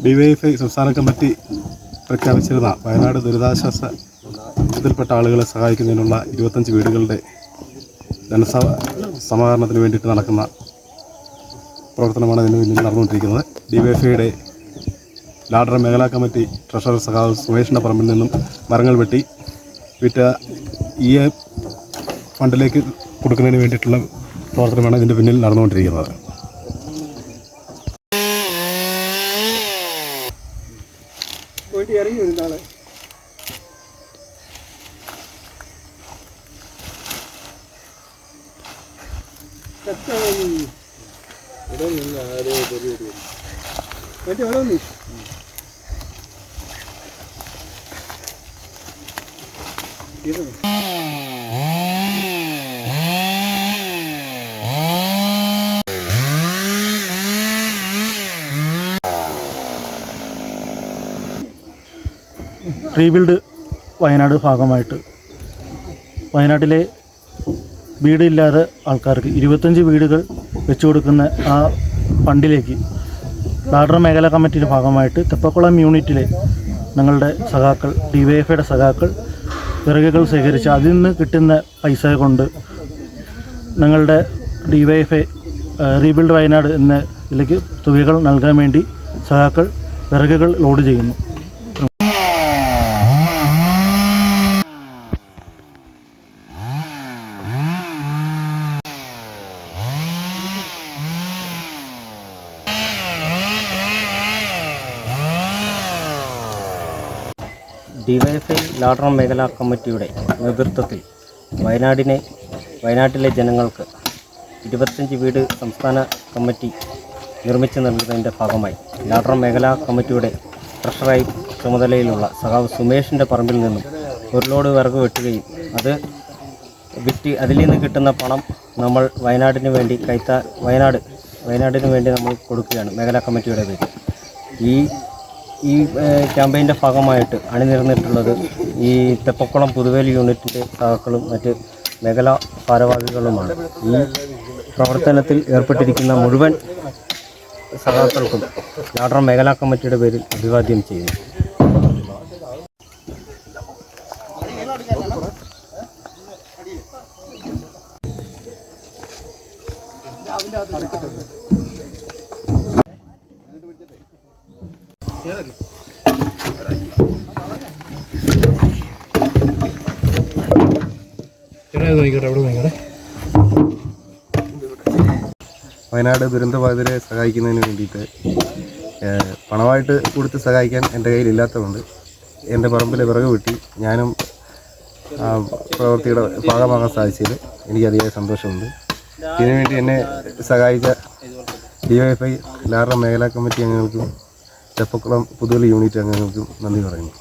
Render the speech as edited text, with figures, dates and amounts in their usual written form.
DYFI സംസ്ഥാന committee പ്രഖ്യാപിച്ചിരുന്ന Wayanad ദുരിതാശ്വാസത്തിൽപ്പെട്ട ആളുകളെ സഹായിക്കുന്നതിനുള്ള 25 വീടുകളുടെ ധനസമാഹരണത്തിന് വേണ്ടിയിട്ട് നടക്കുന്ന പ്രവർത്തനമാണ് ഇതിന് പിന്നിൽ നടന്നുകൊണ്ടിരിക്കുന്നത്. DYFIയുടെ ലാഡർ മേഖലാ കമ്മിറ്റി ട്രഷറർ സഖാവ് സുമേഷിൻ്റെ പറമ്പിൽ നിന്നും മരങ്ങൾ വിറ്റ ഈ ഫണ്ടിലേക്ക് കൊടുക്കുന്നതിന് വേണ്ടിയിട്ടുള്ള പ്രവർത്തനമാണ് ഇതിൻ്റെ പിന്നിൽ നടന്നുകൊണ്ടിരിക്കുന്നത്. ഇറങ്ങി വരും നാളെ. റീബിൽഡ് വയനാട് ഭാഗമായിട്ട് വയനാട്ടിലെ വീടില്ലാതെ ആൾക്കാർക്ക് 25 വീടുകൾ വെച്ചു കൊടുക്കുന്ന ആ ഫണ്ടിലേക്ക് ലാഡർ മേഖലാ കമ്മിറ്റിയുടെ ഭാഗമായിട്ട് തെപ്പക്കുളം യൂണിറ്റിലെ ഞങ്ങളുടെ സഖാക്കൾ DYFIയുടെ സഖാക്കൾ വിറകുകൾ ശേഖരിച്ച് അതിൽ നിന്ന് കിട്ടുന്ന പൈസ കൊണ്ട് ഞങ്ങളുടെ DYFI റീബിൽഡ് വയനാട് എന്ന ഇതിലേക്ക് തുകകൾ നൽകാൻ വേണ്ടി സഖാക്കൾ വിറകുകൾ ലോഡ് ചെയ്യുന്നു. DYFI ലാഡർ മേഖലാ കമ്മിറ്റിയുടെ നേതൃത്വത്തിൽ വയനാട്ടിലെ ജനങ്ങൾക്ക് 25 വീട് സംസ്ഥാന കമ്മിറ്റി നിർമ്മിച്ചു നൽകുന്നതിൻ്റെ ഭാഗമായി ലാഡർ മേഖലാ കമ്മിറ്റിയുടെ ട്രഷറായി ചുമതലയിലുള്ള സഖാവ് സുമേഷിൻ്റെ പറമ്പിൽ നിന്നും ഒരു ലോഡ് വിറക് വെട്ടുകയും അത് വിറ്റ് അതിൽ നിന്ന് കിട്ടുന്ന പണം നമ്മൾ വയനാടിന് വേണ്ടി വയനാടിന് വേണ്ടി നമ്മൾ കൊടുക്കുകയാണ് മേഖലാ കമ്മിറ്റിയുടെ പേര്. ഈ ക്യാമ്പയിൻ്റെ ഭാഗമായിട്ട് അണിനിരന്നിട്ടുള്ളത് ഈ തെപ്പക്കുളം പുതുവേലി യൂണിറ്റിൻ്റെ സഹാക്കളും മറ്റ് മേഖലാ ഭാരവാഹികളുമാണ്. ഈ പ്രവർത്തനത്തിൽ ഏർപ്പെട്ടിരിക്കുന്ന മുഴുവൻ സഹാക്കൾക്കും ലാഡർ മേഖലാ കമ്മിറ്റിയുടെ പേരിൽ അഭിവാദ്യം ചെയ്യുന്നു. വയനാട് ദുരന്തബാധിതരെ സഹായിക്കുന്നതിന് വേണ്ടിയിട്ട് പണമായിട്ട് കൊടുത്ത് സഹായിക്കാൻ എൻ്റെ കയ്യിലില്ലാത്തതുകൊണ്ട് എൻ്റെ പറമ്പിലെ വിറക് വെട്ടി ഞാനും പ്രവൃത്തിയുടെ ഭാഗമാകാൻ സാധിച്ചതിൽ എനിക്ക് അതിയായ സന്തോഷമുണ്ട്. ഇതിനുവേണ്ടി എന്നെ സഹായിച്ച DYFI ലാഡർ മേഖലാ കമ്മിറ്റി അംഗങ്ങൾക്കും തെപ്പക്കുളം പുതുവേലി യൂണിറ്റ് അംഗങ്ങൾക്കും നന്ദി പറയുന്നു.